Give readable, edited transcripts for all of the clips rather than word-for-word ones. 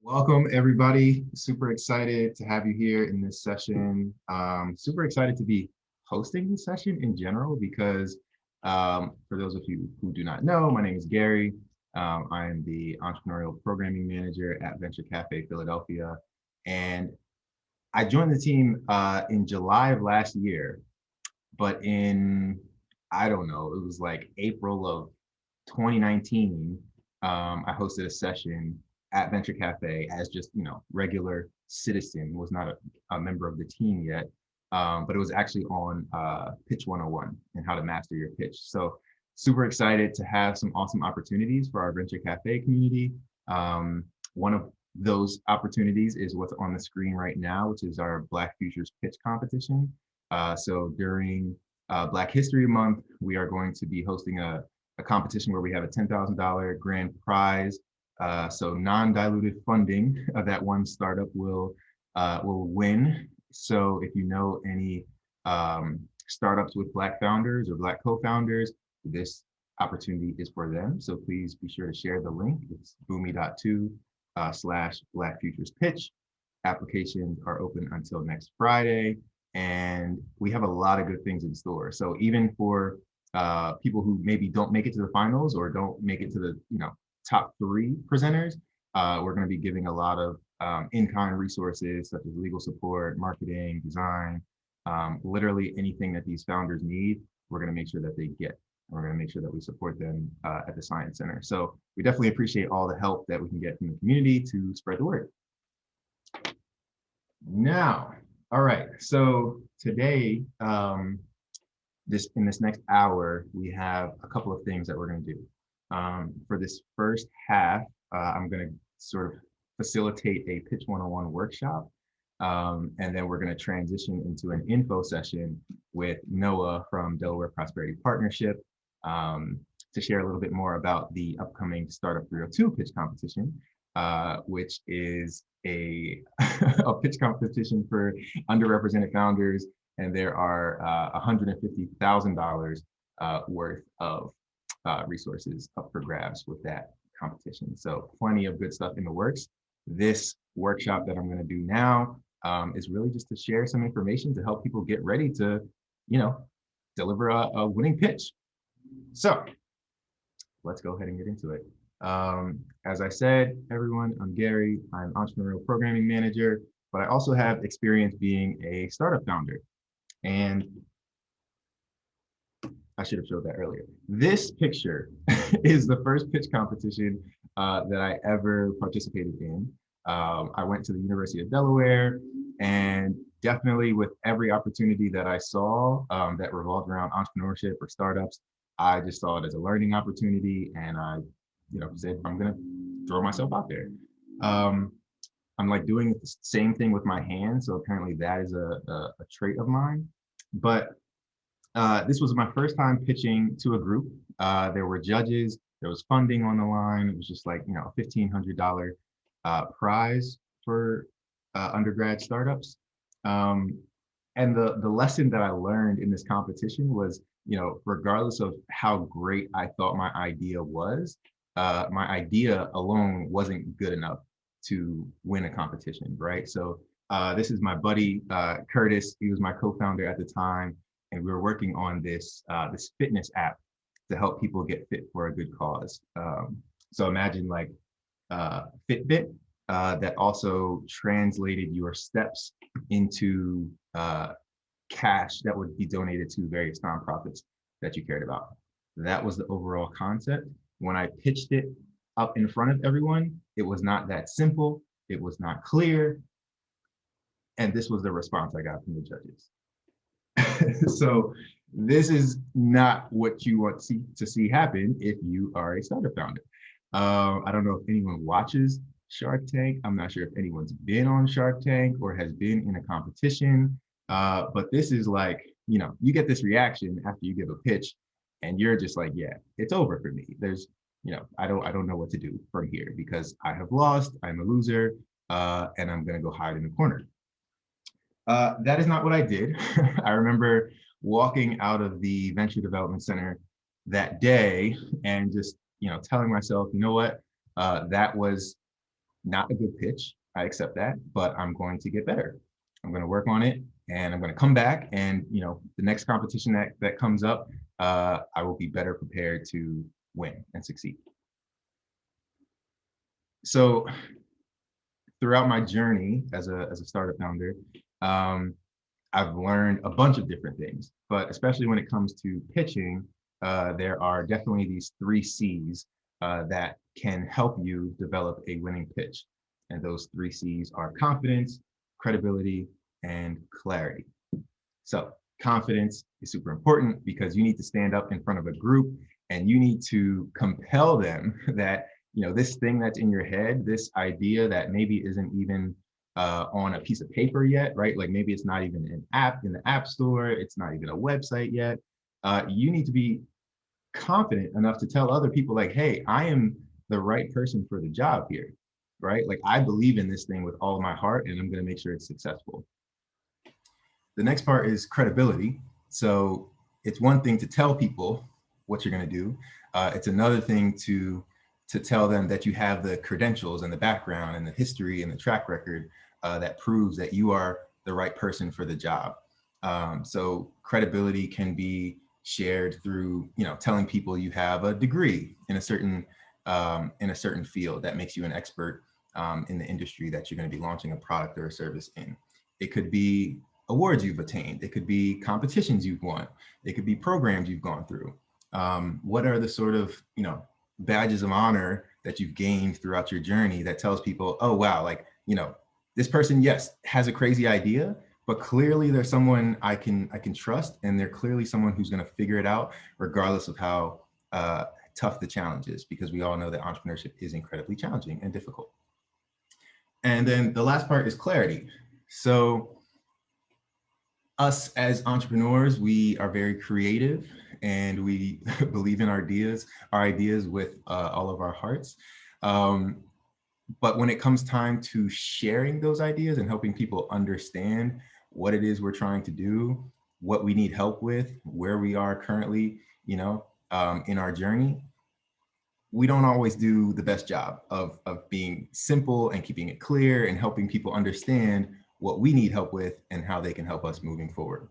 Welcome, everybody. Super excited to have you here in this session. Super excited to be hosting this session in general because for those of you who do not know, my name is Garry. I am the entrepreneurial programming manager at Venture Café Philadelphia. And I joined the team in July of last year, but I don't know, it was like April of 2019, I hosted a session at Venture Cafe as just, regular citizen, was not a member of the team yet, but it was actually on Pitch 101 and how to master your pitch. So super excited to have some awesome opportunities for our Venture Cafe community. One of those opportunities is what's on the screen right now, which is our Black Futures Pitch Competition. So during Black History Month, we are going to be hosting a competition where we have a $10,000 grand prize. So non-diluted funding of that one startup will win. So if you know any startups with Black founders or Black co-founders, this opportunity is for them. So please be sure to share the link. It's boomi.to/Black Futures Pitch. Applications are open until next Friday. And we have a lot of good things in store. So even for people who maybe don't make it to the finals or don't make it to the top 3 presenters, we're going to be giving a lot of in-kind resources such as legal support, marketing, design, literally anything that these founders need. We're going to make sure that they get. We're going to make sure that we support them at the Science Center. So we definitely appreciate all the help that we can get from the community to spread the word. Now, all right. So today, in this next hour, we have a couple of things that we're going to do. For this first half, I'm going to sort of facilitate a Pitch 101 workshop, and then we're going to transition into an info session with Noah from Delaware Prosperity Partnership to share a little bit more about the upcoming Startup302 pitch competition, which is a pitch competition for underrepresented founders, and there are $150,000 worth of resources up for grabs with that competition. So plenty of good stuff in the works. This workshop that I'm going to do now is really just to share some information to help people get ready to, deliver a winning pitch. So let's go ahead and get into it. As I said, everyone, I'm Garry. I'm entrepreneurial programming manager, but I also have experience being a startup founder. And I should have showed that earlier. This picture is the first pitch competition that I ever participated in. I went to the University of Delaware, and definitely with every opportunity that I saw that revolved around entrepreneurship or startups, I just saw it as a learning opportunity, and I said, I'm gonna throw myself out there. I'm like doing the same thing with my hands, so apparently that is a trait of mine. But this was my first time pitching to a group. There were judges, there was funding on the line. It was just like, a $1,500 prize for undergrad startups. And the lesson that I learned in this competition was, regardless of how great I thought my idea was, my idea alone wasn't good enough to win a competition, right? So this is my buddy, Curtis. He was my co-founder at the time. And we were working on this fitness app to help people get fit for a good cause. So imagine like Fitbit that also translated your steps into cash that would be donated to various nonprofits that you cared about. That was the overall concept. When I pitched it up in front of everyone, it was not that simple. It was not clear. And this was the response I got from the judges. So this is not what you want to see happen if you are a startup founder. I don't know if anyone watches Shark Tank. I'm not sure if anyone's been on Shark Tank or has been in a competition, but this is like, you get this reaction after you give a pitch and you're just like, yeah, it's over for me. There's, I don't know what to do from here because I have lost, I'm a loser, and I'm gonna go hide in the corner. That is not what I did. I remember walking out of the Venture Development Center that day and just, telling myself, you know what, that was Not a good pitch, I accept that, but I'm going to get better. I'm going to work on it, and I'm going to come back, and the next competition that comes up, I will be better prepared to win and succeed. So throughout my journey as a startup founder, I've learned a bunch of different things, but especially when it comes to pitching, there are definitely these 3 C's that can help you develop a winning pitch. And those 3 C's are confidence, credibility, and clarity. So confidence is super important because you need to stand up in front of a group and you need to compel them that, this thing that's in your head, this idea that maybe isn't even on a piece of paper yet, right? Like maybe it's not even an app in the app store, it's not even a website yet. You need to be confident enough to tell other people like, hey, I am the right person for the job here, right? Like I believe in this thing with all of my heart and I'm going to make sure it's successful. The next part is credibility. So it's one thing to tell people what you're going to do. It's another thing to tell them that you have the credentials and the background and the history and the track record that proves that you are the right person for the job. So credibility can be shared through, telling people you have a degree in a certain field that makes you an expert in the industry that you're going to be launching a product or a service in. It could be awards you've attained. It could be competitions you've won. It could be programs you've gone through. What are the sort of, badges of honor that you've gained throughout your journey that tells people, oh, wow, like, this person, yes, has a crazy idea, but clearly there's someone I can trust, and they're clearly someone who's going to figure it out regardless of how tough the challenge is, because we all know that entrepreneurship is incredibly challenging and difficult. And then the last part is clarity. So us as entrepreneurs, we are very creative and we believe in our ideas with all of our hearts. But when it comes time to sharing those ideas and helping people understand what it is we're trying to do, what we need help with, where we are currently, in our journey, we don't always do the best job of being simple and keeping it clear and helping people understand what we need help with and how they can help us moving forward.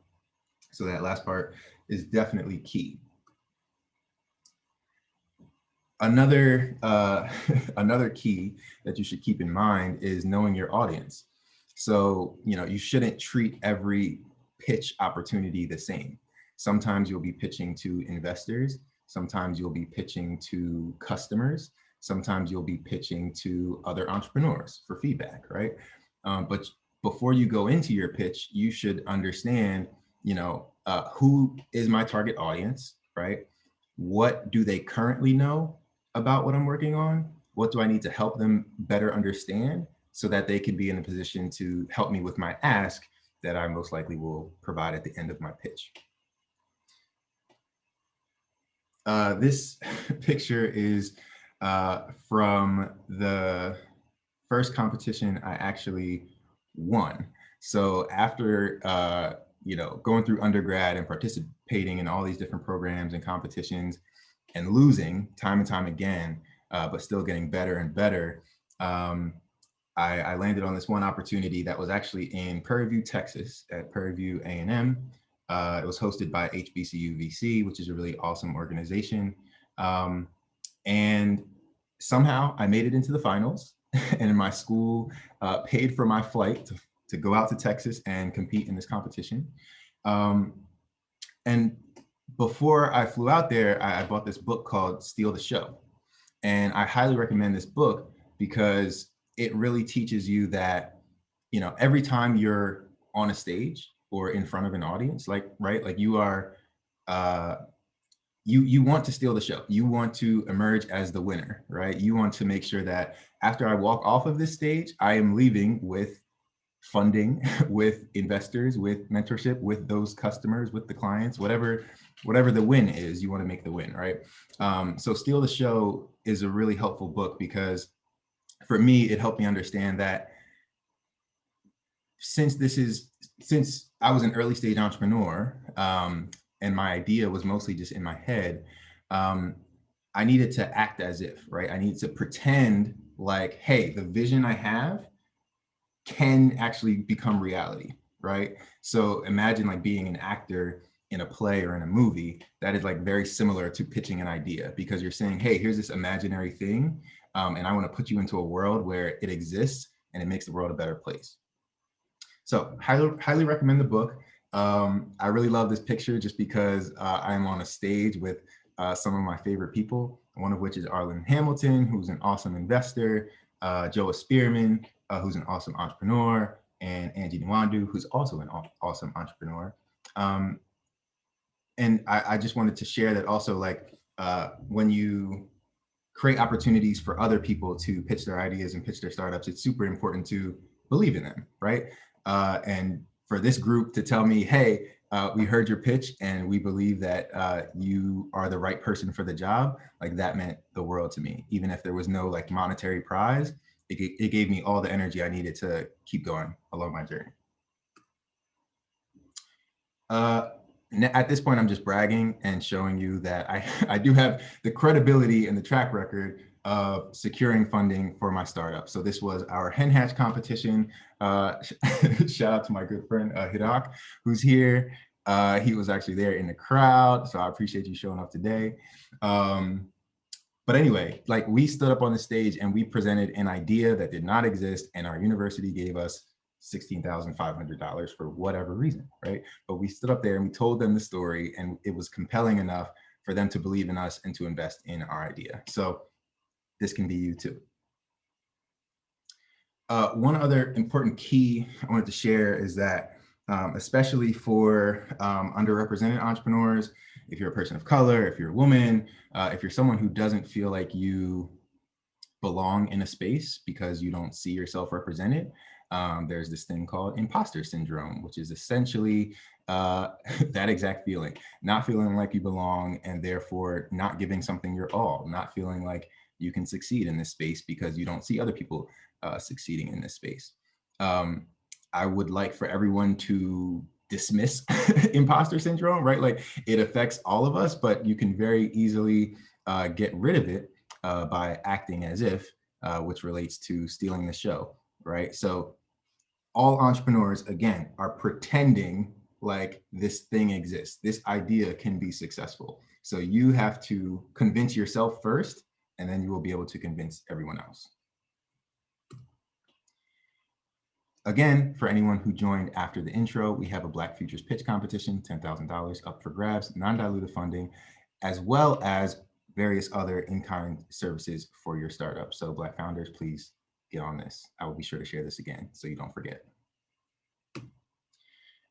So that last part is definitely key. Another another key that you should keep in mind is knowing your audience. So, you shouldn't treat every pitch opportunity the same. Sometimes you'll be pitching to investors. Sometimes you'll be pitching to customers. Sometimes you'll be pitching to other entrepreneurs for feedback, right? But before you go into your pitch, you should understand, who is my target audience, right? What do they currently know about what I'm working on? What do I need to help them better understand so that they can be in a position to help me with my ask that I most likely will provide at the end of my pitch. This picture is from the first competition I actually won. So after going through undergrad and participating in all these different programs and competitions and losing time and time again, but still getting better and better, I landed on this one opportunity that was actually in Prairie View, Texas, at Prairie View A&M. It was hosted by HBCU VC, which is a really awesome organization. And somehow I made it into the finals, and my school paid for my flight to go out to Texas and compete in this competition. And before I flew out there, I bought this book called Steal the Show. And I highly recommend this book because it really teaches you that, every time you're on a stage or in front of an audience, like you are, you want to steal the show. You want to emerge as the winner, right? You want to make sure that after I walk off of this stage, I am leaving with funding, with investors, with mentorship, with those customers, with the clients, whatever the win is, you want to make the win, right? So Steal the Show is a really helpful book because for me, it helped me understand that since I was an early stage entrepreneur, and my idea was mostly just in my head, I needed to act as if, right? I needed to pretend like, hey, the vision I have can actually become reality, right? So imagine like being an actor in a play or in a movie. That is like very similar to pitching an idea, because you're saying, hey, here's this imaginary thing, and I want to put you into a world where it exists and it makes the world a better place. So highly recommend the book. I really love this picture just because I'm on a stage with some of my favorite people, one of which is Arlen Hamilton, who's an awesome investor, Joa Spearman, who's an awesome entrepreneur, and Angie Nwandu, who's also an awesome entrepreneur. And I just wanted to share that also, like, when you create opportunities for other people to pitch their ideas and pitch their startups, it's super important to believe in them, right? And for this group to tell me, hey, we heard your pitch and we believe that you are the right person for the job, like that meant the world to me. Even if there was no like monetary prize, it gave me all the energy I needed to keep going along my journey. At this point, I'm just bragging and showing you that I do have the credibility and the track record of securing funding for my startup. So this was our hen hatch competition. Shout out to my good friend Hirak, who's here. He was actually there in the crowd, so I appreciate you showing up today. But anyway, like, we stood up on the stage and we presented an idea that did not exist, and our university gave us $16,500 for whatever reason, right? But we stood up there and we told them the story, and it was compelling enough for them to believe in us and to invest in our idea. So this can be you too. One other important key I wanted to share is that, especially for underrepresented entrepreneurs, if you're a person of color, if you're a woman, if you're someone who doesn't feel like you belong in a space because you don't see yourself represented, there's this thing called imposter syndrome, which is essentially that exact feeling, not feeling like you belong, and therefore not giving something your all, not feeling like you can succeed in this space because you don't see other people succeeding in this space. I would like for everyone to dismiss imposter syndrome, right? Like, it affects all of us, but you can very easily get rid of it by acting as if, which relates to stealing the show, right? So all entrepreneurs, again, are pretending like this thing exists. This idea can be successful. So you have to convince yourself first, and then you will be able to convince everyone else. Again, for anyone who joined after the intro, we have a Black Futures Pitch Competition, $10,000 up for grabs, non-dilutive funding, as well as various other in-kind services for your startup. So Black founders, please get on this. I will be sure to share this again so you don't forget.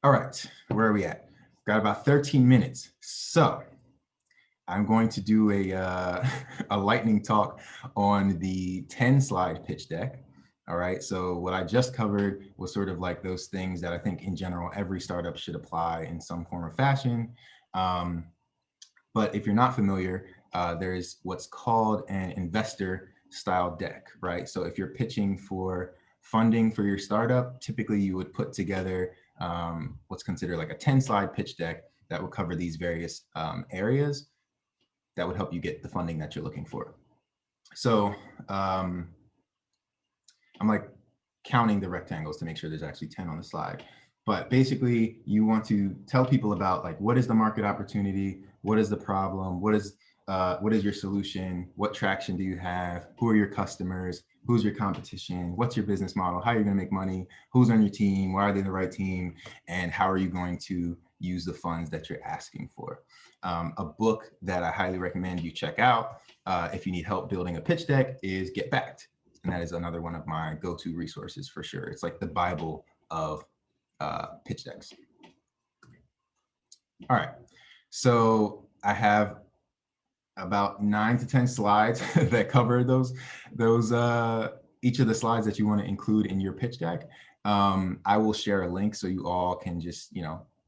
All right, where are we at? Got about 13 minutes. So I'm going to do a lightning talk on the 10-slide pitch deck. All right, so what I just covered was sort of like those things that I think in general every startup should apply in some form or fashion. But if you're not familiar, there's what's called an investor style deck, right? So if you're pitching for funding for your startup, typically you would put together what's considered like a 10-slide pitch deck that would cover these various areas that would help you get the funding that you're looking for. So I'm like counting the rectangles to make sure there's actually 10 on the slide. But basically, you want to tell people about, like, what is the market opportunity? What is the problem? What is your solution? What traction do you have? Who are your customers? Who's your competition? What's your business model? How are you going to make money? Who's on your team? Why are they the right team? And how are you going to use the funds that you're asking for? A book that I highly recommend you check out if you need help building a pitch deck is Get Backed. And that is another one of my go-to resources for sure. It's like the Bible of pitch decks. All right, so I have about 9 to 10 slides that cover those each of the slides that you want to include in your pitch deck. I will share a link so you all can just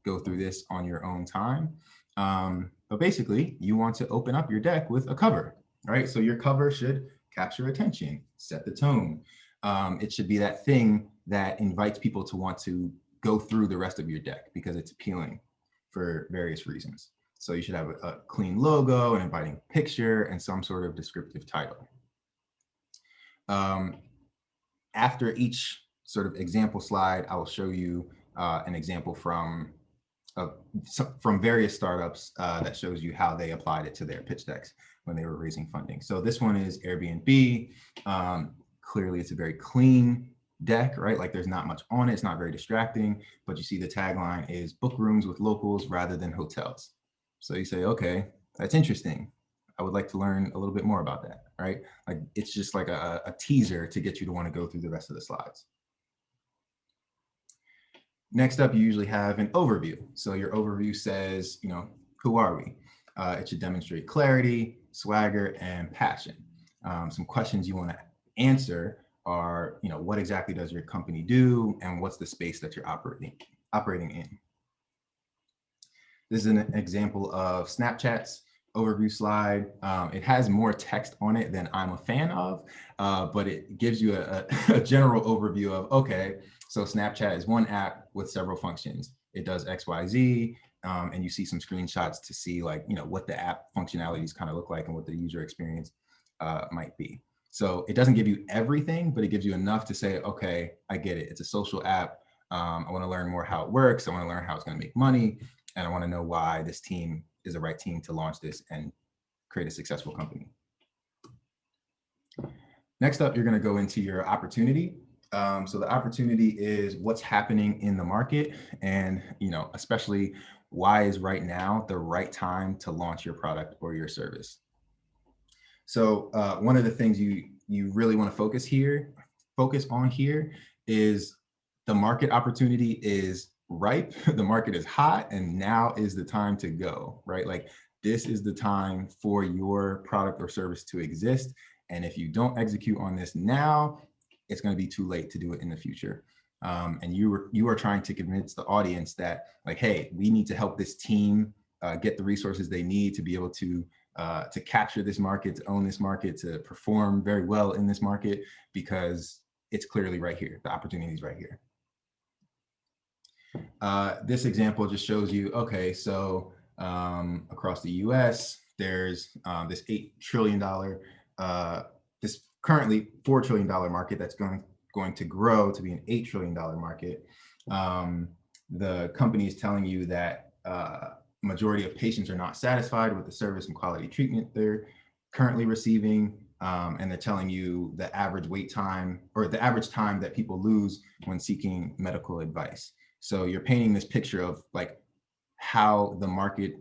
go through this on your own time. But basically, you want to open up your deck with a cover, right? So your cover should capture attention, set the tone. It should be that thing that invites people to want to go through the rest of your deck because it's appealing for various reasons. So you should have a clean logo, an inviting picture, and some sort of descriptive title. After each sort of example slide, I will show you an example from various startups that shows you how they applied it to their pitch decks when they were raising funding. So this one is Airbnb. Clearly, it's a very clean deck, right? Like there's not much on it. It's not very distracting, but you see the tagline is book rooms with locals rather than hotels. So you say, okay, that's interesting. I would like to learn a little bit more about that, right? Like it's just like a teaser to get you to want to go through the rest of the slides. Next up, you usually have an overview. So your overview says, you know, who are we? It should demonstrate clarity, swagger, and passion. Some questions you want to answer are, you know, what exactly does your company do, and what's the space that you're operating in? This is an example of Snapchat's overview slide. It has more text on it than I'm a fan of, but it gives you a general overview of, okay, so Snapchat is one app with several functions. It does X, Y, Z, and you see some screenshots to see like, you know, what the app functionalities kind of look like and what the user experience might be. So it doesn't give you everything, but it gives you enough to say, okay, I get it. It's a social app. I want to learn more how it works. I want to learn how it's going to make money. And I want to know why this team is the right team to launch this and create a successful company. Next up, you're going to go into your opportunity. So the opportunity is what's happening in the market, and you know, especially why is right now the right time to launch your product or your service. So one of the things you really want to focus on here is the market opportunity is ripe, the market is hot, and now is the time to go, right? Like this is the time for your product or service to exist. And if you don't execute on this now, it's going to be too late to do it in the future. And you are trying to convince the audience that like, hey, we need to help this team get the resources they need to be able to capture this market, to own this market, to perform very well in this market, because it's clearly right here. The opportunity is right here. This example just shows you, okay, so across the US, there's this $8 trillion, this currently $4 trillion market that's going to grow to be an $8 trillion market. The company is telling you that majority of patients are not satisfied with the service and quality treatment they're currently receiving. And they're telling you the average wait time or the average time that people lose when seeking medical advice. So you're painting this picture of like how the market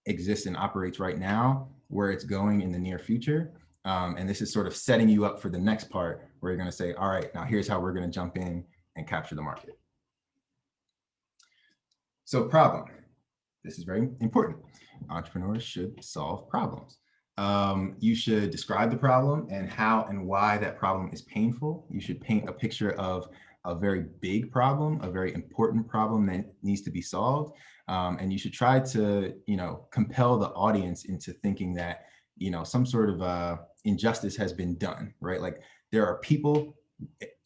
exists and operates right now, where it's going in the near future. And this is sort of setting you up for the next part where you're going to say, all right, now here's how we're going to jump in and capture the market. So problem. This is very important. Entrepreneurs should solve problems. You should describe the problem and how and why that problem is painful. You should paint a picture of a very big problem, a very important problem that needs to be solved. And you should try to, you know, compel the audience into thinking that, you know, some sort of injustice has been done, right? Like there are people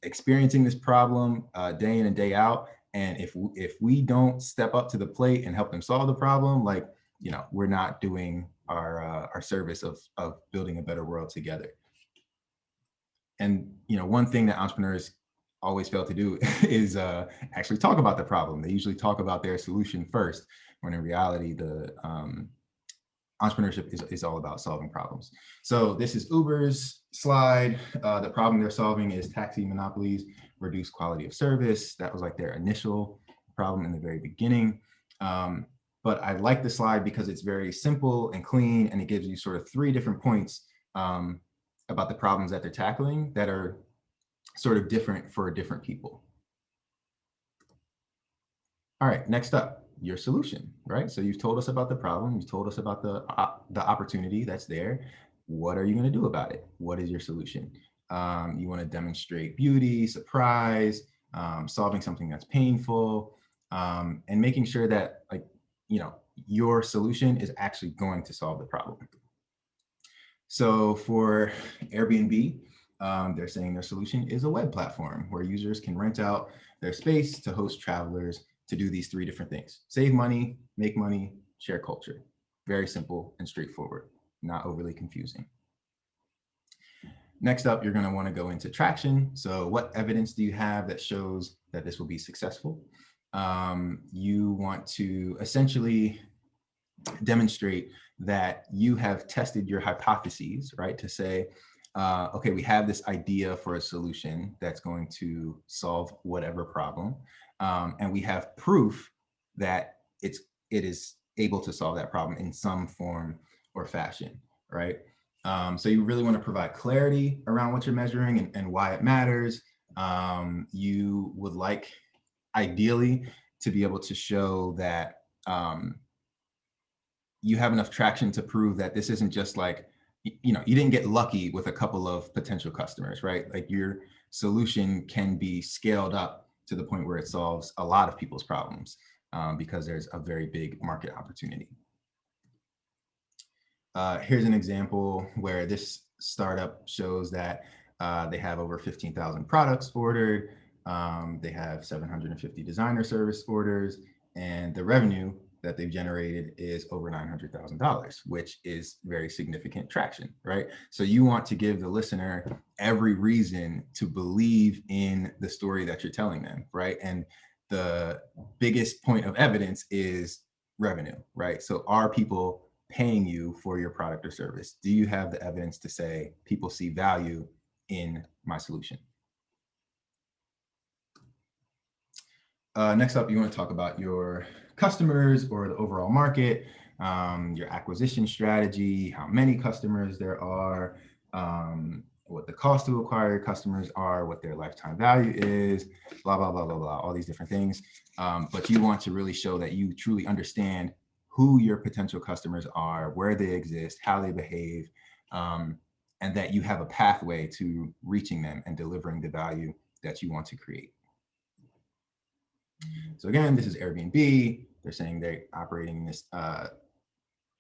experiencing this problem day in and day out. And if we don't step up to the plate and help them solve the problem, like, you know, we're not doing our service of building a better world together. And, you know, one thing that entrepreneurs always fail to do is actually talk about the problem. They usually talk about their solution first, when in reality, the entrepreneurship is all about solving problems. So this is Uber's slide. The problem they're solving is taxi monopolies reduce quality of service. That was like their initial problem in the very beginning. But I like the slide because it's very simple and clean, and it gives you sort of 3 different points about the problems that they're tackling that are sort of different for different people. All right, next up, your solution, right? So you've told us about the problem, you've told us about the opportunity that's there. What are you going to do about it? What is your solution? You want to demonstrate beauty, surprise, solving something that's painful, and making sure that, like, you know, your solution is actually going to solve the problem. So for Airbnb, they're saying their solution is a web platform where users can rent out their space to host travelers to do these 3 different things: save money, make money, share culture. Very simple and straightforward, not overly confusing. Next up, you're going to want to go into traction. So what evidence do you have that shows that this will be successful? You want to essentially demonstrate that you have tested your hypotheses, right? To say, okay, we have this idea for a solution that's going to solve whatever problem. And we have proof that it is able to solve that problem in some form or fashion, right? So you really want to provide clarity around what you're measuring and why it matters. You would like, ideally, to be able to show that you have enough traction to prove that this isn't just like, you didn't get lucky with a couple of potential customers, right? Like your solution can be scaled up to the point where it solves a lot of people's problems because there's a very big market opportunity. Here's an example where this startup shows that they have over 15,000 products ordered. They have 750 designer service orders, and the revenue that they've generated is over $900,000, which is very significant traction, right? So you want to give the listener every reason to believe in the story that you're telling them, right? And the biggest point of evidence is revenue, right? So are people paying you for your product or service? Do you have the evidence to say people see value in my solution? Next up, you want to talk about your customers or the overall market, your acquisition strategy, how many customers there are, what the cost to acquire customers are, what their lifetime value is, blah, blah, blah, blah, blah, all these different things. But you want to really show that you truly understand who your potential customers are, where they exist, how they behave, and that you have a pathway to reaching them and delivering the value that you want to create. So again, this is Airbnb. They're saying they're operating this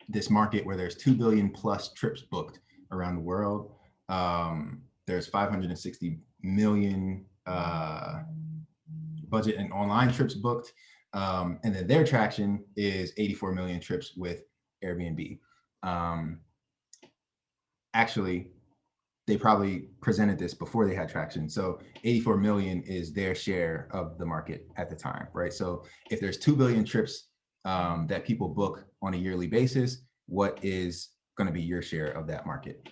this market where there's 2 billion plus trips booked around the world. There's 560 million budget and online trips booked. And then their traction is 84 million trips with Airbnb. Actually, they probably presented this before they had traction. So 84 million is their share of the market at the time, right? So if there's 2 billion trips that people book on a yearly basis, what is going to be your share of that market?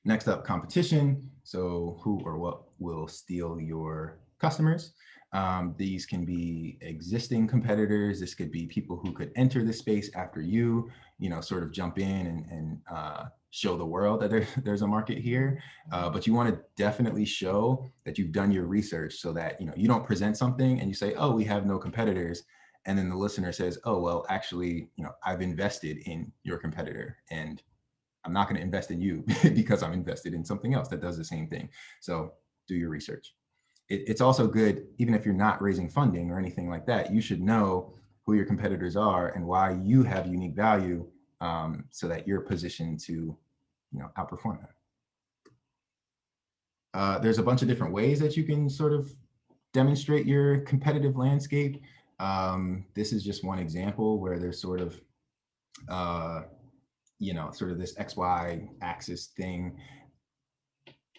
Next up, competition. So who or what will steal your customers? These can be existing competitors. This could be people who could enter the space after you, sort of jump in and show the world that there's a market here. But you want to definitely show that you've done your research so that, you don't present something and you say, oh, we have no competitors. And then the listener says, oh, well, actually, I've invested in your competitor and I'm not going to invest in you because I'm invested in something else that does the same thing. So do your research. It's also good, even if you're not raising funding or anything like that, you should know who your competitors are and why you have unique value so that you're positioned to outperform them. There's a bunch of different ways that you can sort of demonstrate your competitive landscape. This is just one example where there's sort of sort of this XY axis thing.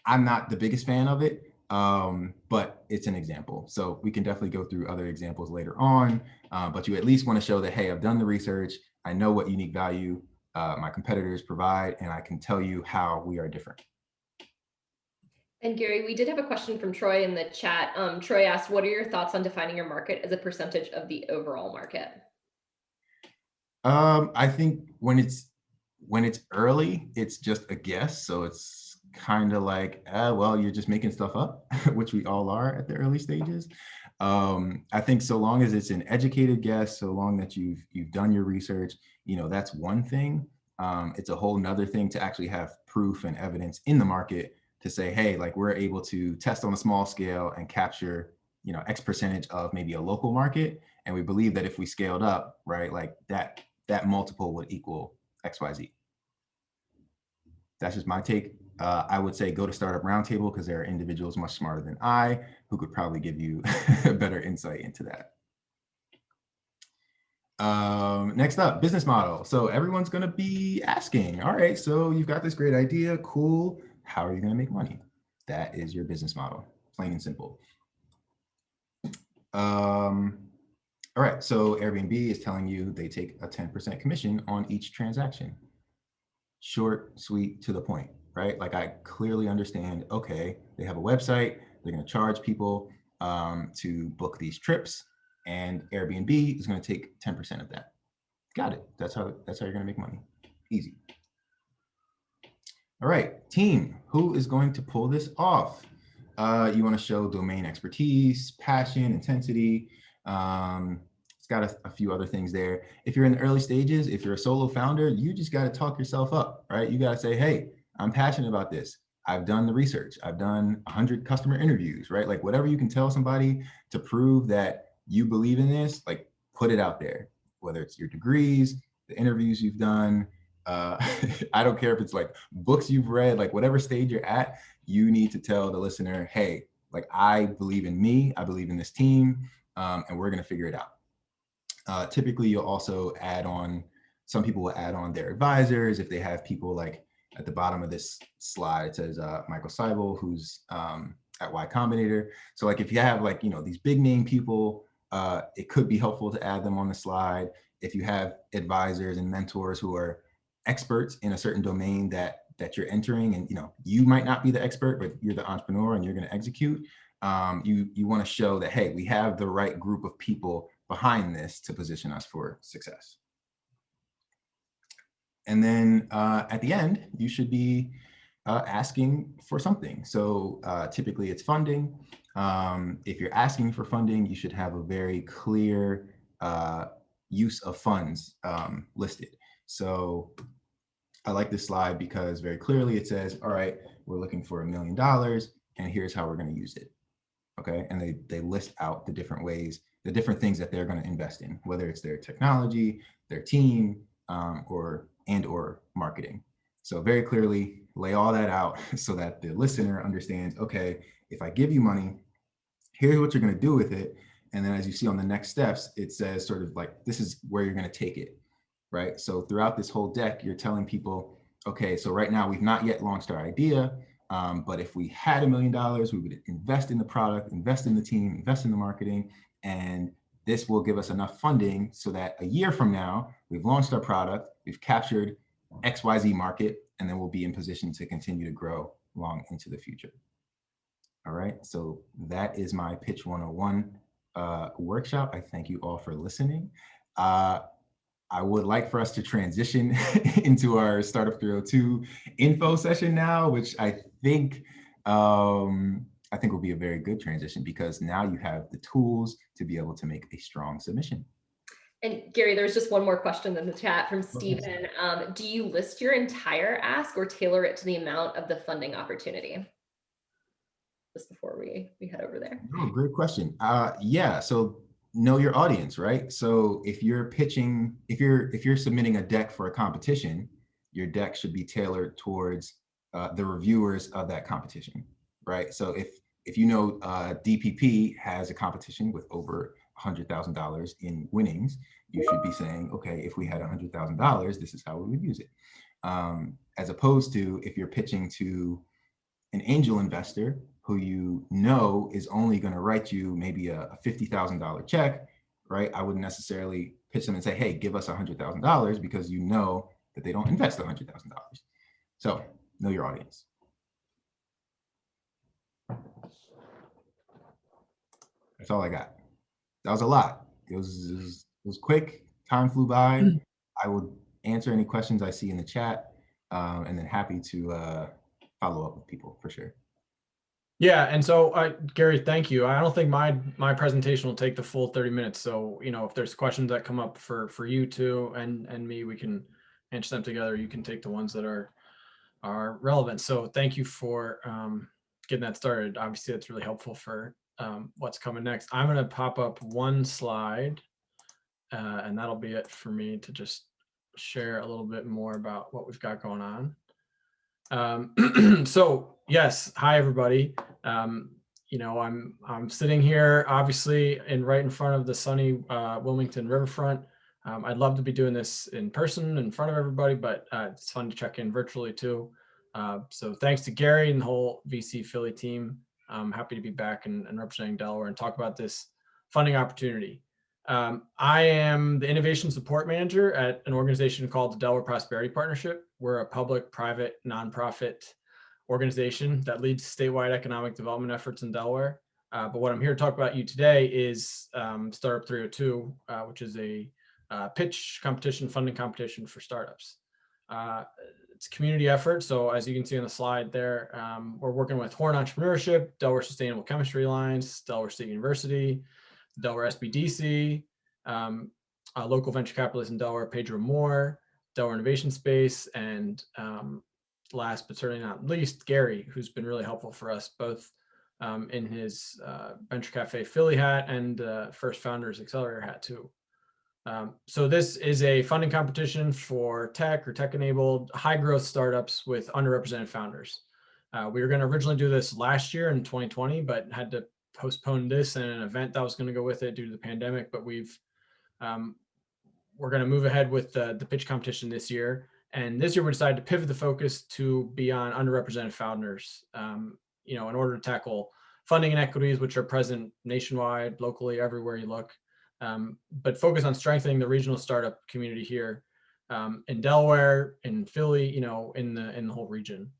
I'm not the biggest fan of it, but it's an example. So we can definitely go through other examples later on, but you at least want to show that, hey, I've done the research. I know what unique value my competitors provide, and I can tell you how we are different. And Gary, we did have a question from Troy in the chat. Troy asked, what are your thoughts on defining your market as a percentage of the overall market? I think when it's early, it's just a guess. So it's kind of like, well, you're just making stuff up, which we all are at the early stages. I think so long as it's an educated guess, so long that you've done your research, that's one thing. It's a whole nother thing to actually have proof and evidence in the market to say, hey, like we're able to test on a small scale and capture, X percentage of maybe a local market. And we believe that if we scaled up, right, like that multiple would equal XYZ. That's just my take. I would say go to Startup Roundtable because there are individuals much smarter than I who could probably give you better insight into that. Next up, business model. So everyone's going to be asking, all right, so you've got this great idea, cool. How are you going to make money? That is your business model, plain and simple. All right, so Airbnb is telling you they take a 10% commission on each transaction. Short, sweet, to the point, right? Like I clearly understand, okay, they have a website, they're going to charge people to book these trips, and Airbnb is going to take 10% of that. Got it. That's how you're going to make money. Easy. All right, team, who is going to pull this off? You want to show domain expertise, passion, intensity. It's got a few other things there. If you're in the early stages, if you're a solo founder, you just got to talk yourself up, right? You got to say, hey, I'm passionate about this. I've done the research. I've done 100 customer interviews, right? Like whatever you can tell somebody to prove that you believe in this, like put it out there, whether it's your degrees, the interviews you've done. I don't care if it's like books you've read, like whatever stage you're at, you need to tell the listener, hey, like I believe in me, I believe in this team, and we're going to figure it out. Typically, you'll also add on, some people will add on their advisors. If they have people like at the bottom of this slide, it says Michael Seibel, who's at Y Combinator. So like if you have like, you know, these big name people, it could be helpful to add them on the slide. If you have advisors and mentors who are experts in a certain domain that you're entering, and you know you might not be the expert, but you're the entrepreneur and you're going to execute. You want to show that, hey, we have the right group of people behind this to position us for success. And then at the end, you should be asking for something. So typically it's funding. If you're asking for funding, you should have a very clear use of funds listed. So I like this slide because very clearly it says, all right, we're looking for $1 million and here's how we're going to use it. Okay. And they list out the different ways, the different things that they're going to invest in, whether it's their technology, their team, or marketing. So very clearly lay all that out so that the listener understands, okay, if I give you money, here's what you're going to do with it. And then as you see on the next steps, it says sort of like, this is where you're going to take it. Right. So throughout this whole deck, you're telling people, okay, so right now we've not yet launched our idea, but if we had $1 million, we would invest in the product, invest in the team, invest in the marketing, and this will give us enough funding so that a year from now, we've launched our product, we've captured XYZ market, and then we'll be in position to continue to grow long into the future. All right, so that is my Pitch 101 workshop. I thank you all for listening. I would like for us to transition into our Startup 302 info session now, which I think will be a very good transition because now you have the tools to be able to make a strong submission. And Gary, there's just one more question in the chat from Stephen. Do you list your entire ask or tailor it to the amount of the funding opportunity? Just before we head over there. Oh, great question. Yeah, so know your audience, right? So if you're pitching, if you're submitting a deck for a competition, your deck should be tailored towards the reviewers of that competition, right? So if you know DPP has a competition with over $100,000 in winnings, you should be saying, okay, if we had $100,000, this is how we would use it. As opposed to if you're pitching to an angel investor who you know is only going to write you maybe a $50,000 check, right? I wouldn't necessarily pitch them and say, hey, give us $100,000 because you know that they don't invest $100,000. So know your audience. That's all I got. That was a lot. It was quick. Time flew by. I will answer any questions I see in the chat, and then happy to follow up with people for sure. Yeah, and so Gary, thank you. I don't think my presentation will take the full 30 minutes. So, you know, if there's questions that come up for you two and me, we can answer them together. You can take the ones that are relevant. So thank you for getting that started. Obviously, that's really helpful for what's coming next. I'm going to pop up one slide, and that'll be it for me to just share a little bit more about what we've got going on. So yes, hi everybody. You know, I'm sitting here obviously right in front of the sunny Wilmington riverfront. I'd love to be doing this in person in front of everybody, but it's fun to check in virtually too. So thanks to Garry and the whole VC Philly team. I'm happy to be back and representing Delaware and talk about this funding opportunity. I am the Innovation Support Manager at an organization called the Delaware Prosperity Partnership. We're a public-private nonprofit organization that leads statewide economic development efforts in Delaware. But what I'm here to talk about you today is Startup302, which is a pitch competition, funding competition for startups. It's a community effort. So as you can see on the slide there, we're working with Horn Entrepreneurship, Delaware Sustainable Chemistry Alliance, Delaware State University, Delaware SBDC, local venture capitalists in Delaware, Pedro Moore, Delaware Innovation Space, and last but certainly not least, Garry, who's been really helpful for us both in his Venture Café Philly hat and First Founders Accelerator hat too. So this is a funding competition for tech or tech-enabled high-growth startups with underrepresented founders. We were going to originally do this last year in 2020, but had to postpone this and an event that was going to go with it due to the pandemic. But we're going to move ahead with the pitch competition this year. And this year we decided to pivot the focus to be on underrepresented founders, in order to tackle funding inequities, which are present nationwide, locally, everywhere you look. But focus on strengthening the regional startup community here in Delaware, in Philly, in the whole region.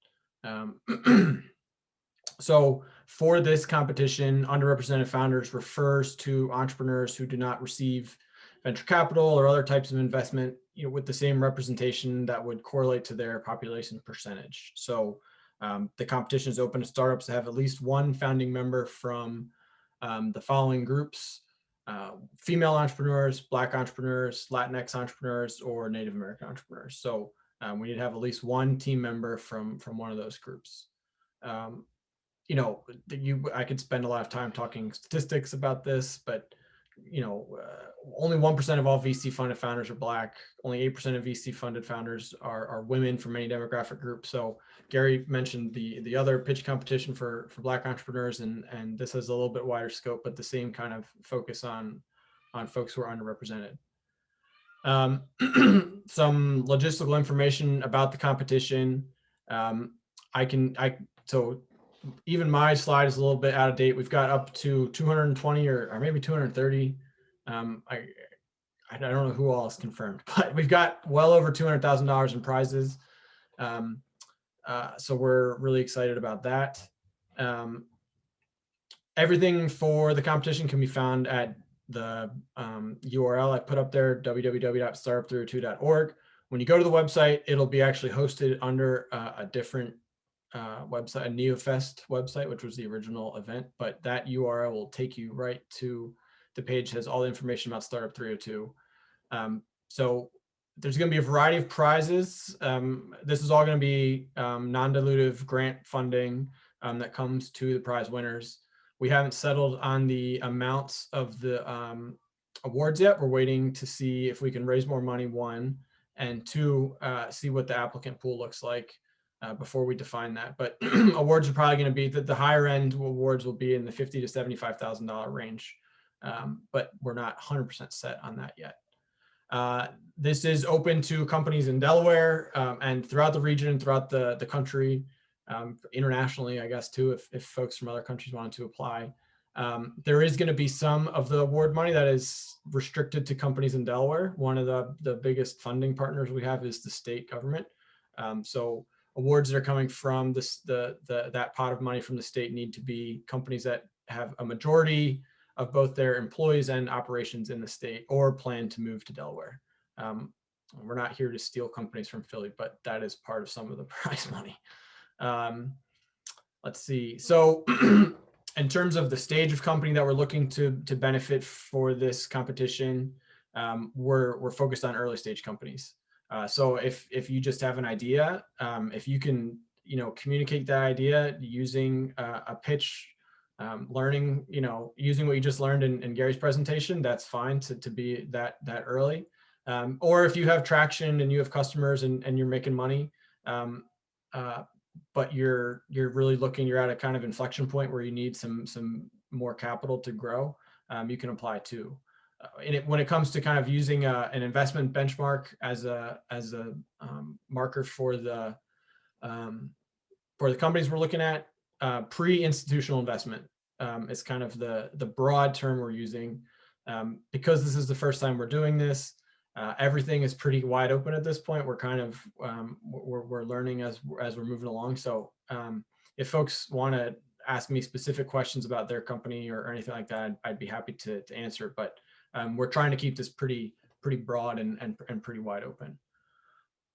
So for this competition, underrepresented founders refers to entrepreneurs who do not receive venture capital or other types of investment, with the same representation that would correlate to their population percentage. So the competition is open to startups that have at least one founding member from the following groups: female entrepreneurs, Black entrepreneurs, Latinx entrepreneurs, or Native American entrepreneurs. So we need to have at least one team member from one of those groups. I could spend a lot of time talking statistics about this, but only 1% of all VC funded founders are Black. Only 8% of VC funded founders are women from any demographic group. So Garry mentioned the other pitch competition for Black entrepreneurs, and this has a little bit wider scope, but the same kind of focus on folks who are underrepresented. Some logistical information about the competition. So even my slide is a little bit out of date. We've got up to 220 or maybe 230. I don't know who all is confirmed, but we've got well over $200,000 in prizes. So we're really excited about that. Everything for the competition can be found at the URL I put up there, www.startup302.org. When you go to the website, it'll be actually hosted under a different website, a NeoFest website, which was the original event, but that URL will take you right to the page that has all the information about Startup302. So there's going to be a variety of prizes. This is all going to be non-dilutive grant funding that comes to the prize winners. We haven't settled on the amounts of the awards yet. We're waiting to see if we can raise more money, one, and two, see what the applicant pool looks like before we define that. But awards are probably going to be the higher end awards will be in the $50,000 to $75,000 range. But we're not 100% set on that yet. This is open to companies in Delaware and throughout the region and throughout the country, internationally, I guess, too, if folks from other countries wanted to apply. There is going to be some of the award money that is restricted to companies in Delaware. One of the biggest funding partners we have is the state government. So awards that are coming from that pot of money from the state need to be companies that have a majority of both their employees and operations in the state or plan to move to Delaware. We're not here to steal companies from Philly, but that is part of some of the prize money. Let's see. So in terms of the stage of company that we're looking to benefit for this competition, we're focused on early stage companies. So if you just have an idea, if you can, communicate that idea using a pitch, learning, using what you just learned in Garry's presentation, that's fine to be that early. Or if you have traction and you have customers and you're making money, but you're really you're at a kind of inflection point where you need some more capital to grow, you can apply too. when it comes to kind of using an investment benchmark as a marker for the companies we're looking at, pre-institutional investment is kind of the broad term we're using. Because this is the first time we're doing this, everything is pretty wide open at this point. We're kind of we're learning as we're moving along. So if folks want to ask me specific questions about their company or anything like that, I'd be happy to answer. But we're trying to keep this pretty broad and pretty wide open.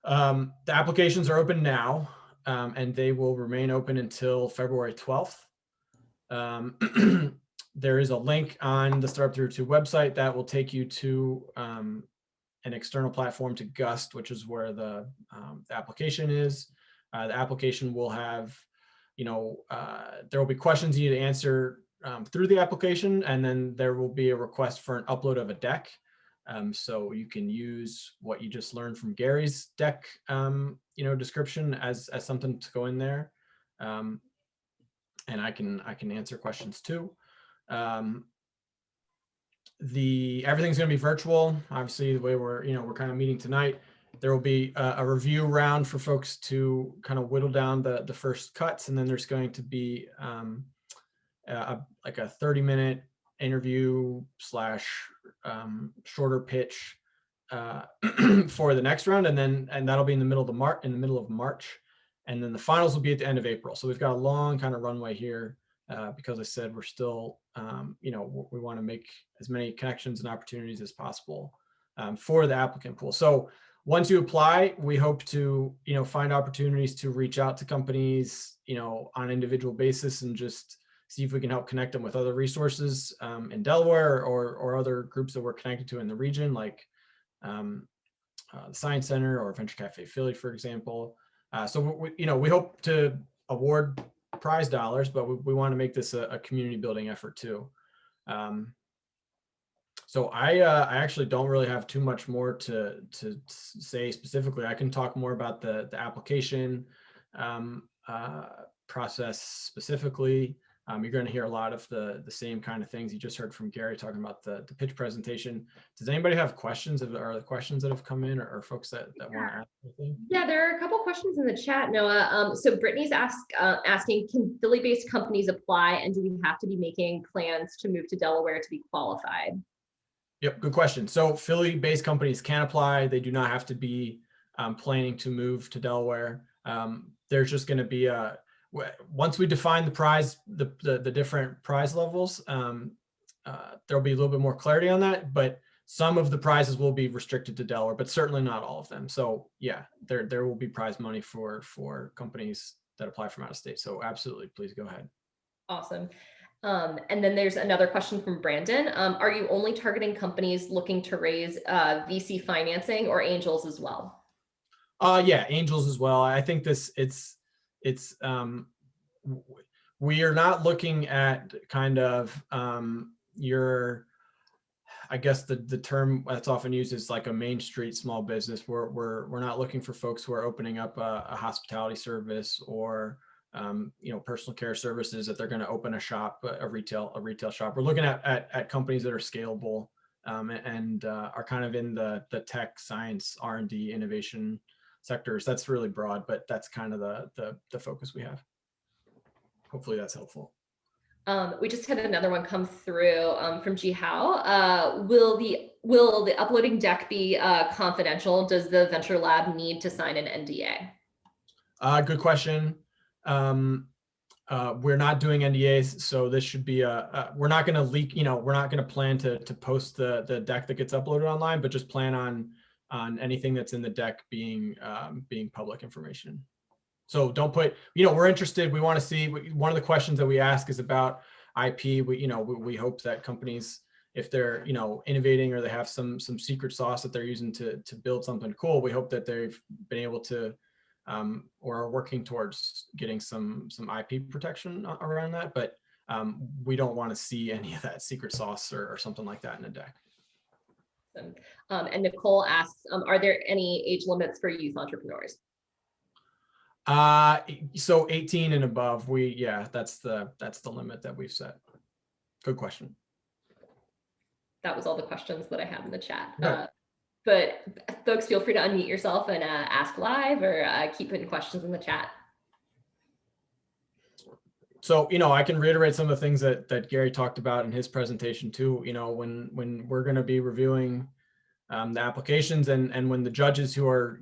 The applications are open now, and they will remain open until February 12th. There is a link on the Startup302 website that will take you to an external platform, to Gust, which is where the application is. The application will have, there will be questions you need to answer through the application, and then there will be a request for an upload of a deck. So you can use what you just learned from Gary's deck, description as something to go in there. And I can answer questions too. Everything's going to be virtual. Obviously, the way we're kind of meeting tonight, there will be a review round for folks to kind of whittle down the first cuts, and then there's going to be like a 30-minute interview / shorter pitch for the next round, and that'll be in the middle of March, and then the finals will be at the end of April. So we've got a long kind of runway here. Because I said we're still, we want to make as many connections and opportunities as possible for the applicant pool. So once you apply, we hope to, find opportunities to reach out to companies, on an individual basis, and just see if we can help connect them with other resources in Delaware or other groups that we're connected to in the region, like the Science Center or Venture Café Philly, for example. So we hope to award prize dollars, but we want to make this a community building effort too. So I actually don't really have too much more to say specifically. I can talk more about the application process specifically. You're going to hear a lot of the same kind of things you just heard from Garry talking about the pitch presentation. Does anybody have questions? Are there questions that have come in, or folks that want to ask anything? Yeah, there are a couple questions in the chat, Noah. So Brittany's asking, can Philly-based companies apply, and do we have to be making plans to move to Delaware to be qualified? Yep, good question. So Philly-based companies can apply. They do not have to be planning to move to Delaware. There's just going to be once we define the prize, the different prize levels, there'll be a little bit more clarity on that, but some of the prizes will be restricted to Delaware, but certainly not all of them. So yeah, there will be prize money for companies that apply from out of state. So absolutely, please go ahead. Awesome. And then there's another question from Brandon. Are you only targeting companies looking to raise VC financing, or angels as well? Yeah, angels as well. I think we are not looking at kind of I guess the term that's often used is like a Main Street small business. We're not looking for folks who are opening up a hospitality service or personal care services, that they're going to open a shop, a retail shop. We're looking at companies that are scalable and are kind of in the tech, science, R&D, innovation sectors. That's really broad, but that's kind of the focus we have. Hopefully that's helpful. We just had another one come through from Ji Hao. Will the uploading deck be confidential? Does the Venture Lab need to sign an NDA? Good question. We're not doing NDAs, so this should be we're not going to leak, we're not going to plan to post the deck that gets uploaded online, but just plan on anything that's in the deck being public information. So don't put, we're interested. We want to see, one of the questions that we ask is about IP. We hope that companies, if they're, innovating, or they have some secret sauce that they're using to build something cool, we hope that they've been able to, or are working towards getting some IP protection around that. But we don't want to see any of that secret sauce or something like that in a deck. And Nicole asks, are there any age limits for youth entrepreneurs? So 18 and above, that's the limit that we've set. Good question. that was all the questions that I have in the chat. Okay. But folks, feel free to unmute yourself and ask live or keep putting questions in the chat. So, I can reiterate some of the things that Garry talked about in his presentation too. When we're going to be reviewing the applications and when the judges who are,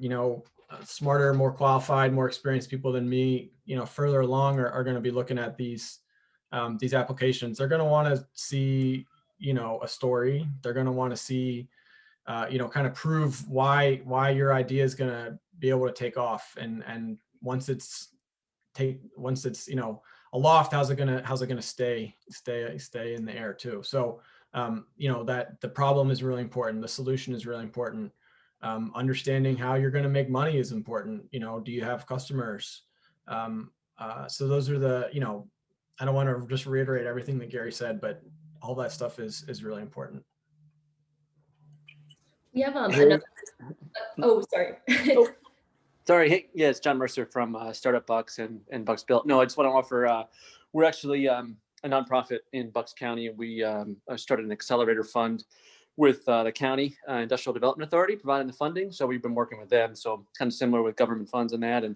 smarter, more qualified, more experienced people than me, further along are going to be looking at these applications, they're going to want to see, a story. They're going to want to see, kind of prove why your idea is going to be able to take off. And once it's a loft, how's it gonna stay in the air too? So that the problem is really important, the solution is really important. Understanding how you're going to make money is important. Do you have customers? So those are the, I don't want to just reiterate everything that Garry said, but all that stuff is really important. We have another. Oh, sorry. Sorry. Hey, yeah, it's John Mercer from Startup Bucks and Bucks Built. No, I just want to offer, we're actually a nonprofit in Bucks County. We started an accelerator fund with the county industrial development authority providing the funding. So we've been working with them. So kind of similar with government funds and that. And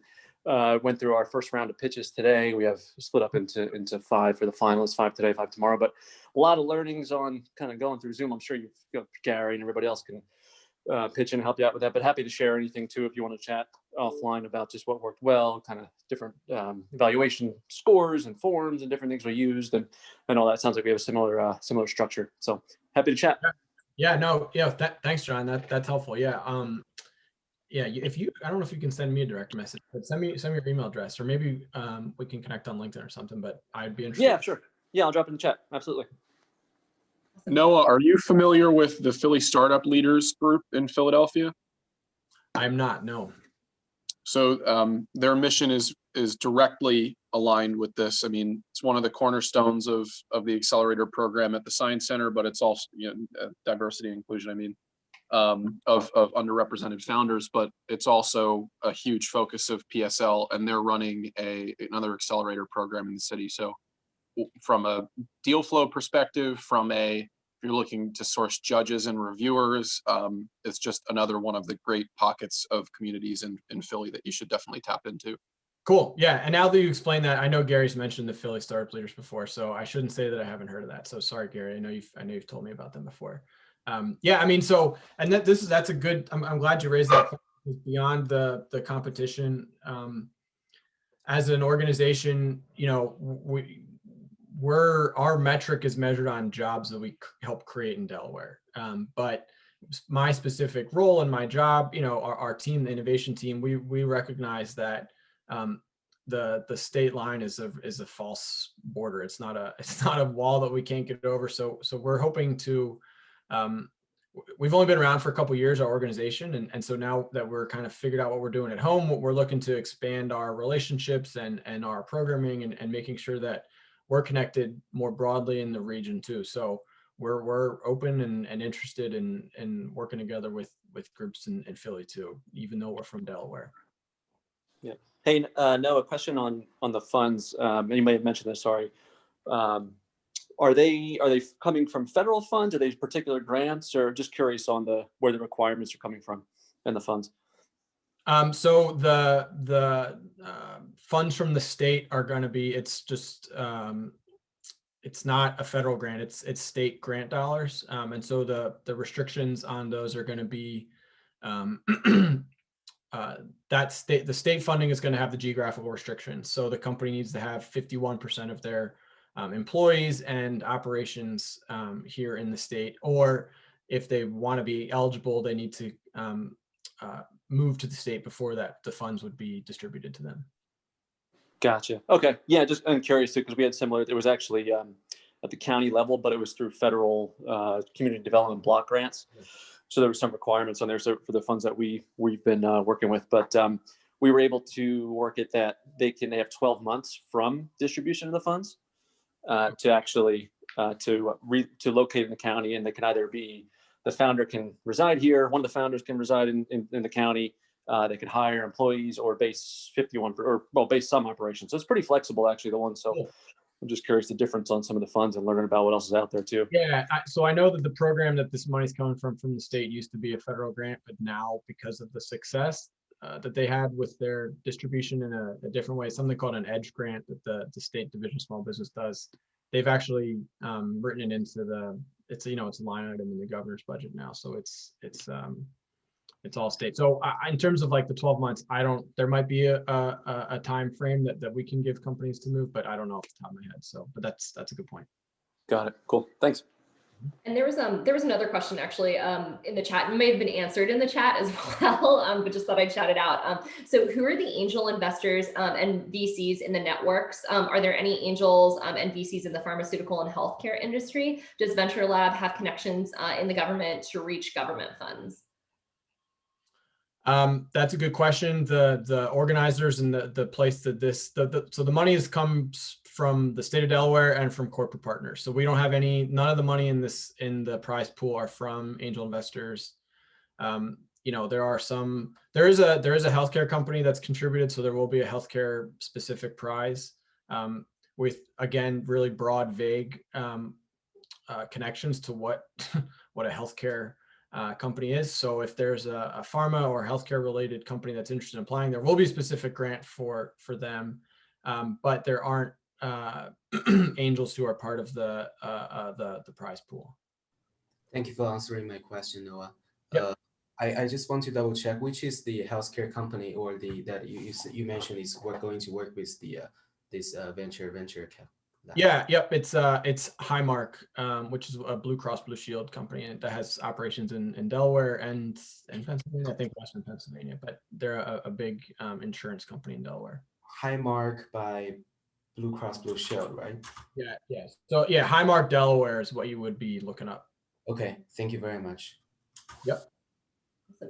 went through our first round of pitches today. We have split up into 5 for the finalists, 5 today, 5 tomorrow. But a lot of learnings on kind of going through Zoom. I'm sure Garry and everybody else can pitch in and help you out with that, but happy to share anything too if you want to chat offline about just what worked well, kind of different evaluation scores and forms and different things we used and all that. Sounds like we have a similar structure. So happy to chat. Yeah, no, yeah, thanks, John. That's helpful. Yeah, yeah. If you, I don't know if you can send me a direct message, but send me your email address, or maybe we can connect on LinkedIn or something. But I'd be interested. Yeah, sure. Yeah, I'll drop it in the chat. Absolutely. Noah, are you familiar with the Philly Startup Leaders group in Philadelphia? I'm not, no. So their mission is directly aligned with this. I mean, it's one of the cornerstones of the accelerator program at the Science Center, but it's also diversity and inclusion. I mean, of underrepresented founders, but it's also a huge focus of PSL, and they're running another accelerator program in the city. So from a deal flow perspective, if you're looking to source judges and reviewers, it's just another one of the great pockets of communities in Philly that you should definitely tap into. Cool. Yeah. And now that you explain that, I know Gary's mentioned the Philly Startup Leaders before, so I shouldn't say that I haven't heard of that. So sorry, Garry. I know you've told me about them before. Yeah. I mean, so, and that's a good, I'm glad you raised that point beyond the competition. As an organization, our metric is measured on jobs that we help create in Delaware. But my specific role in my job, our team, the innovation team, we recognize that the state line is a false border. It's not a wall that we can't get over. So we're hoping to. We've only been around for a couple of years, our organization, and so now that we're kind of figured out what we're doing at home, we're looking to expand our relationships and our programming and making sure that we're connected more broadly in the region too. So we're open and interested in working together with groups in Philly too, even though we're from Delaware. Yeah. Hey, Noah, a question on the funds. You may have mentioned this. Sorry. Are they coming from federal funds? Are they particular grants, or just curious on where the requirements are coming from and the funds? So the funds from the state are going to be, it's just, it's not a federal grant, it's state grant dollars. And so the restrictions on those are going to be, the state funding is going to have the geographical restrictions. So the company needs to have 51% of their employees and operations here in the state, or if they want to be eligible, they need to move to the state before that the funds would be distributed to them. Gotcha. Okay. Yeah, just I'm curious too, because we had similar. It was actually at the county level, but it was through federal community development block grants. So there were some requirements on there for the funds that we've been working with, but we were able to work it that they have 12 months from distribution of the funds to actually to locate in the county, and they can either be the founder can reside here, one of the founders can reside in the county. They could hire employees or base 51 or base some operations. So it's pretty flexible, actually, the one. So I'm just curious the difference on some of the funds and learning about what else is out there too. Yeah, so I know that the program that this money's coming from the state used to be a federal grant, but now because of the success that they had with their distribution in a different way, something called an EDGE grant that the state division of small business does, they've actually written it into it's a line item in the governor's budget now. So it's all state. So in terms of like the 12 months, there might be a time frame that we can give companies to move, but I don't know off the top of my head. So, but that's a good point. Got it. Cool. Thanks. And there was another question actually in the chat. It may have been answered in the chat as well, but just thought I'd shout it out. So who are the angel investors and VCs in the networks? Are there any angels and VCs in the pharmaceutical and healthcare industry? Does Venture Lab have connections in the government to reach government funds? That's a good question. The organizers and the place that so the money comes from the state of Delaware and from corporate partners. So we don't have none of the money in the prize pool are from angel investors. There is a healthcare company that's contributed, so there will be a healthcare specific prize with, again, really broad, vague connections to what a healthcare company is. So if there's a pharma or healthcare related company that's interested in applying, there will be a specific grant for them, but there aren't angels who are part of the prize pool. Thank you for answering my question, Noah. Yep. I just want to double check which is the healthcare company or that you mentioned is going to work with this venture cap. Yeah, yep. It's Highmark, which is a Blue Cross Blue Shield company, and that has operations in Delaware and Pennsylvania, I think Western Pennsylvania, but they're a big insurance company in Delaware. Highmark by Blue Cross Blue Shield, right? Yeah, yes. So yeah, Highmark Delaware is what you would be looking up. Okay, thank you very much. Yep.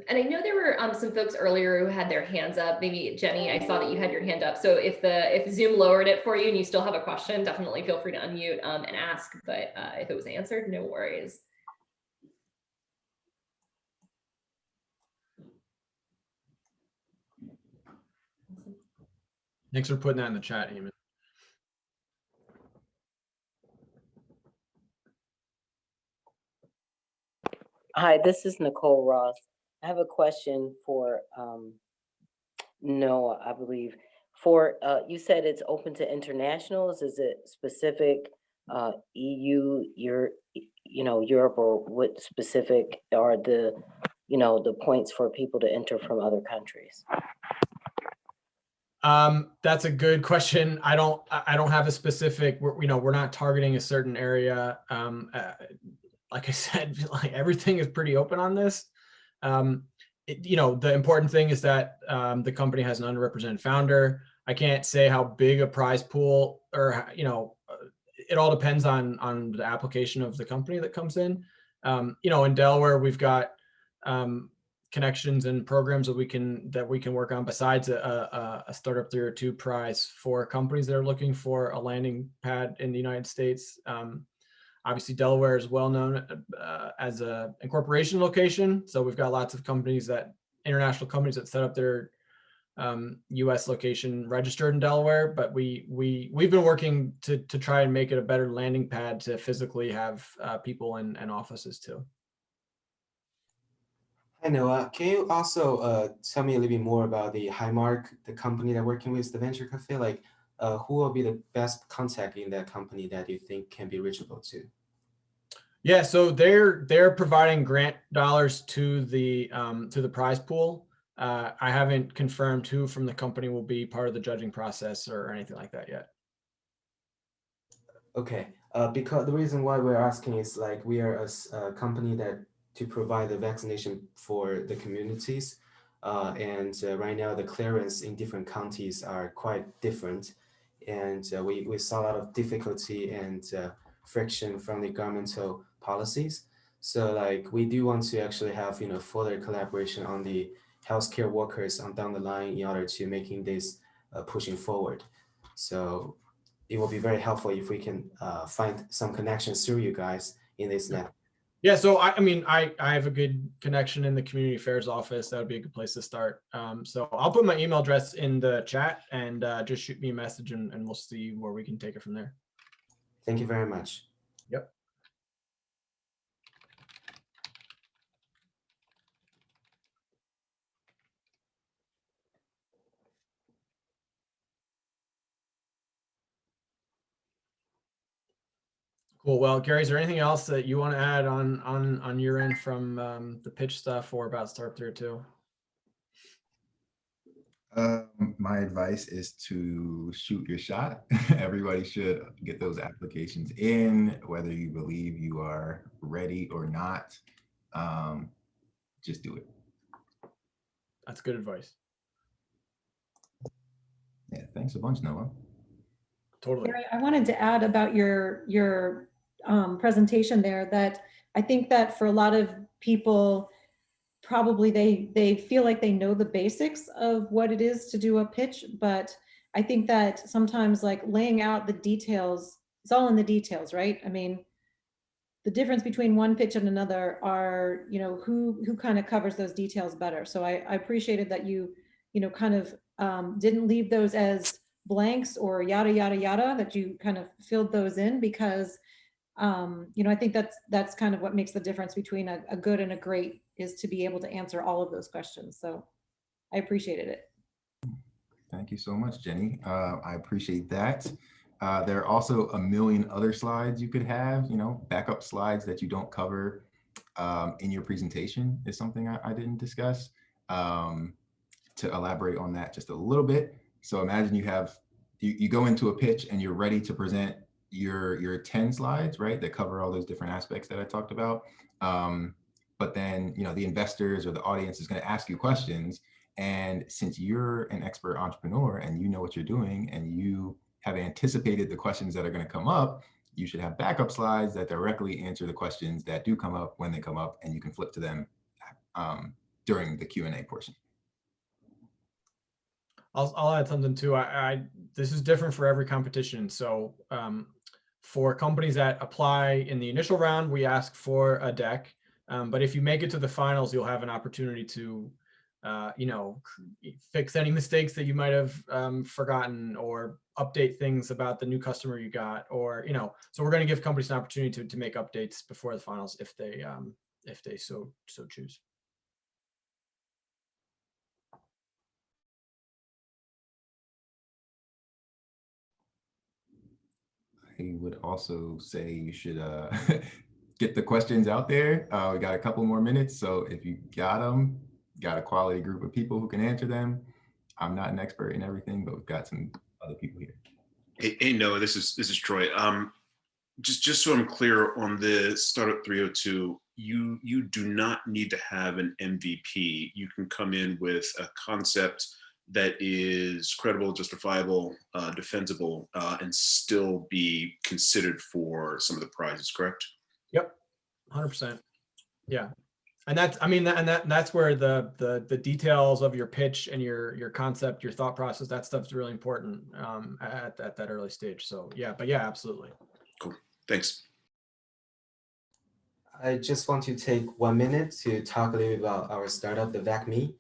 And I know there were some folks earlier who had their hands up. Maybe Jenny, I saw that you had your hand up. So if Zoom lowered it for you and you still have a question, definitely feel free to unmute and ask. But if it was answered, no worries. Thanks for putting that in the chat, Eamon. Hi, this is Nicole Ross. I have a question for Noah, I believe. You said it's open to internationals. Is it specific EU, Europe, or what specific are the points for people to enter from other countries? That's a good question. I don't have a specific. We're not targeting a certain area. Like I said, like everything is pretty open on this. The important thing is that the company has an underrepresented founder. I can't say how big a prize pool, or it all depends on the application of the company that comes in. In Delaware, we've got connections and programs that we can work on besides a Startup302 prize for companies that are looking for a landing pad in the United States. Obviously, Delaware is well known as an incorporation location. So we've got lots of international companies that set up their U.S. location registered in Delaware. But we've been working to try and make it a better landing pad to physically have people and offices too. Hi, Noah. Can you also tell me a little bit more about the Highmark, the company that working with the Venture Café? Like, who will be the best contact in that company that you think can be reachable to? Yeah, so they're providing grant dollars to the prize pool. I haven't confirmed who from the company will be part of the judging process or anything like that yet. Okay, because the reason why we're asking is like we are a company that to provide the vaccination for the communities. And right now the clearance in different counties are quite different. And we saw a lot of difficulty and friction from the governmental policies. So like we do want to actually have, further collaboration on the healthcare workers on down the line in order to making this pushing forward. So it will be very helpful if we can find some connections through you guys in this net. Yeah, so I have a good connection in the community affairs office. That would be a good place to start. So I'll put my email address in the chat and just shoot me a message and we'll see where we can take it from there. Thank you very much. Yep. Cool. Well, Gary, is there anything else that you want to add on your end from the pitch stuff or about Startup 302? My advice is to shoot your shot. Everybody should get those applications in, whether you believe you are ready or not. Just do it. That's good advice. Yeah, thanks a bunch, Noah. Totally. Garry, I wanted to add about your presentation there that I think that for a lot of people, probably they feel like they know the basics of what it is to do a pitch, but I think that sometimes like laying out the details, it's all in the details, right? I mean, the difference between one pitch and another are, you know, who kind of covers those details better. So I appreciated that you know, kind of didn't leave those as blanks or yada, yada, yada, that you kind of filled those in because, you know, I think that's kind of what makes the difference between a good and a great is to be able to answer all of those questions. So I appreciated it. Thank you so much, Jenny. I appreciate that. There are also a million other slides you could have, you know, backup slides that you don't cover in your presentation is something I didn't discuss. To elaborate on that just a little bit. So imagine you go into a pitch and you're ready to present your 10 slides, right? That cover all those different aspects that I talked about. But then, you know, the investors or the audience is going to ask you questions. And since you're an expert entrepreneur and you know what you're doing and you have anticipated the questions that are going to come up, you should have backup slides that directly answer the questions that do come up when they come up, and you can flip to them during the Q&A portion. I'll add something too. This is different for every competition. So for companies that apply in the initial round, we ask for a deck. But if you make it to the finals, you'll have an opportunity to, you know, fix any mistakes that you might have forgotten or update things about the new customer you got, or, you know, so we're going to give companies an opportunity to make updates before the finals if they so choose. I would also say you should get the questions out there. We got a couple more minutes, so if you got them, got a quality group of people who can answer them. I'm not an expert in everything, but we've got some other people here. Hey Noah, this is Troy. Just so I'm clear on the Startup 302, you do not need to have an MVP. You can come in with a concept that is credible, justifiable, defensible, and still be considered for some of the prizes, correct? Yep, 100%. Yeah, and that's, I mean, that's where the details of your pitch and your concept, your thought process, that stuff's really important at that early stage. So yeah, but yeah, absolutely. Cool, thanks. I just want to take 1 minute to talk a little bit about our startup, the VacMe.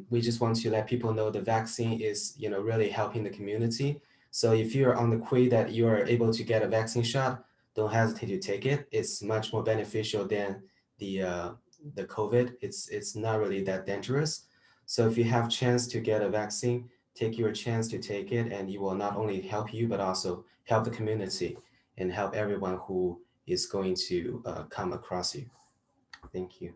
We just want to let people know the vaccine is, you know, really helping the community. So if you're on the quay that you are able to get a vaccine shot, don't hesitate to take it. It's much more beneficial than the COVID. It's not really that dangerous. So if you have chance to get a vaccine, take your chance to take it, and it will not only help you, but also help the community and help everyone who is going to come across you. Thank you.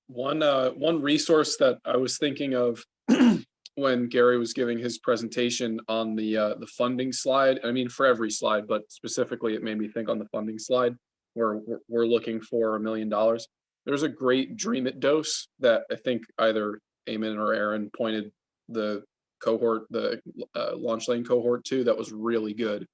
One resource that I was thinking of when Garry was giving his presentation on the funding slide, I mean, for every slide, but specifically it made me think on the funding slide where we're looking for $1 million. There's a great Dream It dose that I think either Eamon or Aaron pointed the cohort, the launch lane cohort to, that was really good.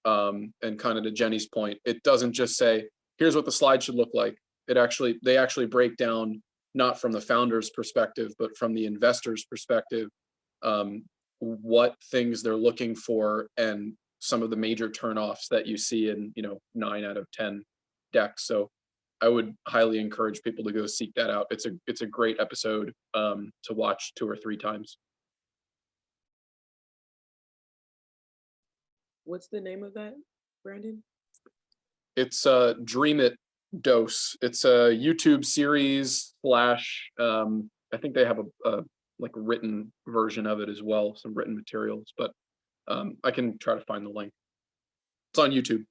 And kind of to Jenny's point, it doesn't just say, here's what the slide should look like. They actually break down, not from the founder's perspective, but from the investor's perspective, what things they're looking for and some of the major turnoffs that you see in, you know, 9 out of 10 decks. So I would highly encourage people to go seek that out. It's a great episode to watch 2 or 3 times. What's the name of that, Brandon? It's Dream It Dose. It's a YouTube series / I think they have a like a written version of it as well, some written materials, but I can try to find the link. It's on YouTube.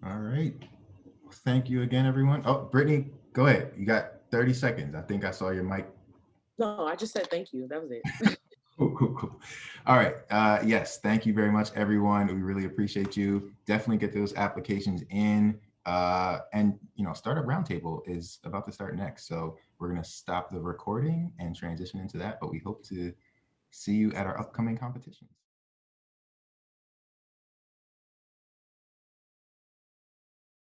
All right. Thank you again, everyone. Oh, Brittany, go ahead. You got 30 seconds. I think I saw your mic. No, I just said thank you. That was it. Cool. All right. Yes, thank you very much, everyone. We really appreciate you. Definitely get those applications in. And Startup Roundtable is about to start next. So we're going to stop the recording and transition into that, but we hope to see you at our upcoming competitions.